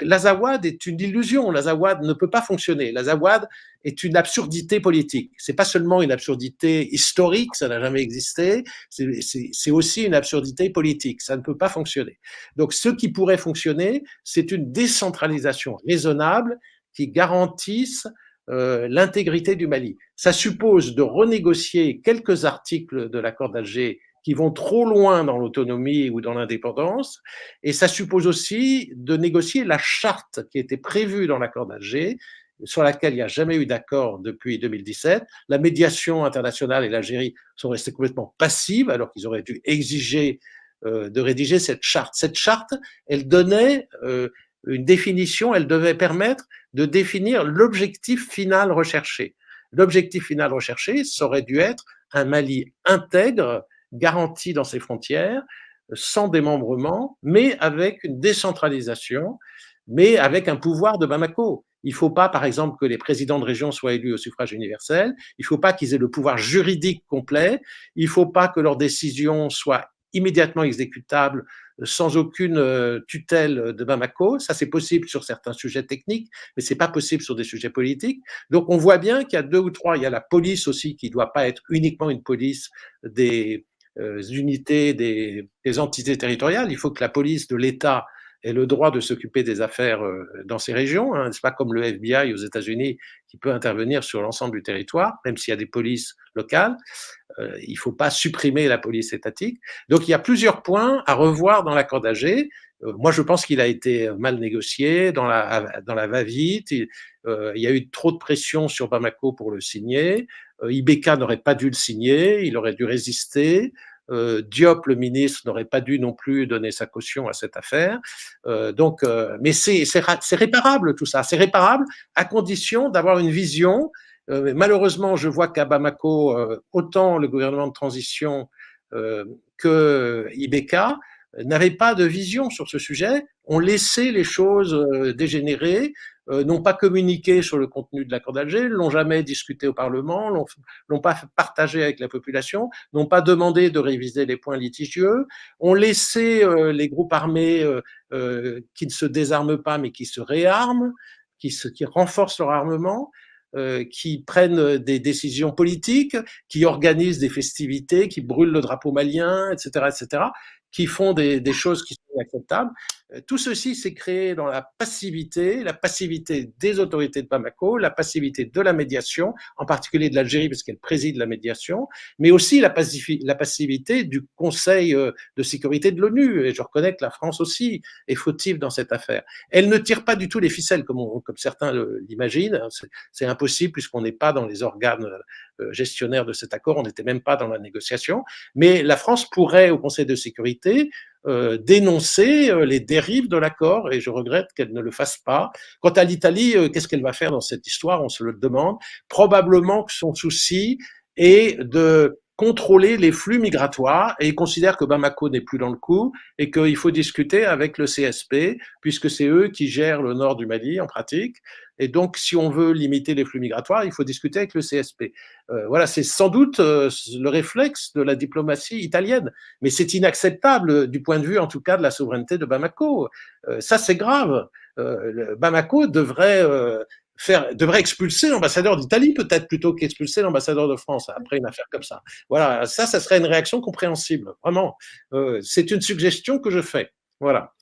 l'Azawad est une illusion, l'Azawad ne peut pas fonctionner, l'Azawad est une absurdité politique. C'est pas seulement une absurdité historique, ça n'a jamais existé, c'est aussi une absurdité politique, ça ne peut pas fonctionner. Donc ce qui pourrait fonctionner, c'est une décentralisation raisonnable qui garantisse l'intégrité du Mali. Ça suppose de renégocier quelques articles de l'accord d'Alger qui vont trop loin dans l'autonomie ou dans l'indépendance, et ça suppose aussi de négocier la charte qui était prévue dans l'accord d'Alger, sur laquelle il n'y a jamais eu d'accord depuis 2017. La médiation internationale et l'Algérie sont restées complètement passives, alors qu'ils auraient dû exiger de rédiger cette charte. Cette charte, elle donnait une définition, elle devait permettre de définir l'objectif final recherché. L'objectif final recherché, ça aurait dû être un Mali intègre, garanti dans ses frontières, sans démembrement, mais avec une décentralisation, mais avec un pouvoir de Bamako. Il ne faut pas, par exemple, que les présidents de région soient élus au suffrage universel. Il ne faut pas qu'ils aient le pouvoir juridique complet. Il ne faut pas que leurs décisions soient immédiatement exécutables sans aucune tutelle de Bamako. Ça, c'est possible sur certains sujets techniques, mais ce n'est pas possible sur des sujets politiques. Donc, on voit bien qu'il y a deux ou trois. Il y a la police aussi, qui ne doit pas être uniquement une police des unités, des entités territoriales. Il faut que la police de l'État ait le droit de s'occuper des affaires dans ces régions. Hein. C'est pas comme le FBI aux États-Unis qui peut intervenir sur l'ensemble du territoire, même s'il y a des polices locales. Il ne faut pas supprimer la police étatique. Donc il y a plusieurs points à revoir dans l'accord d'Alger. Moi, je pense qu'il a été mal négocié dans la va-vite. Il y a eu trop de pression sur Bamako pour le signer. Ibeka n'aurait pas dû le signer, il aurait dû résister. Diop, le ministre, n'aurait pas dû non plus donner sa caution à cette affaire. Mais c'est réparable tout ça. C'est réparable à condition d'avoir une vision. Malheureusement, je vois qu'à Bamako, autant le gouvernement de transition que Ibeka n'avaient pas de vision sur ce sujet, ont laissé les choses dégénérer, n'ont pas communiqué sur le contenu de l'accord d'Alger, l'ont jamais discuté au Parlement, l'ont pas partagé avec la population, n'ont pas demandé de réviser les points litigieux, ont laissé les groupes armés qui ne se désarment pas mais qui se réarment, qui renforcent leur armement, qui prennent des décisions politiques, qui organisent des festivités, qui brûlent le drapeau malien, etc., qui font des choses qui sont inacceptables. Tout ceci s'est créé dans la passivité des autorités de Bamako, la passivité de la médiation, en particulier de l'Algérie, parce qu'elle préside la médiation, mais aussi la passivité du Conseil de sécurité de l'ONU. Et je reconnais que la France aussi est fautive dans cette affaire. Elle ne tire pas du tout les ficelles, comme certains l'imaginent. C'est impossible, puisqu'on n'est pas dans les organes gestionnaire de cet accord, on n'était même pas dans la négociation, mais la France pourrait, au Conseil de sécurité, dénoncer les dérives de l'accord, et je regrette qu'elle ne le fasse pas. Quant à l'Italie, qu'est-ce qu'elle va faire dans cette histoire? On se le demande. Probablement que son souci est de contrôler les flux migratoires, et il considère que Bamako n'est plus dans le coup et qu'il faut discuter avec le CSP, puisque c'est eux qui gèrent le nord du Mali en pratique. Et donc, si on veut limiter les flux migratoires, il faut discuter avec le CSP. Voilà, c'est sans doute le réflexe de la diplomatie italienne, mais c'est inacceptable du point de vue, en tout cas, de la souveraineté de Bamako. Ça, c'est grave. Bamako devrait expulser l'ambassadeur d'Italie, peut-être, plutôt qu'expulser l'ambassadeur de France après une affaire comme ça. Voilà, ça serait une réaction compréhensible, vraiment. C'est une suggestion que je fais. Voilà.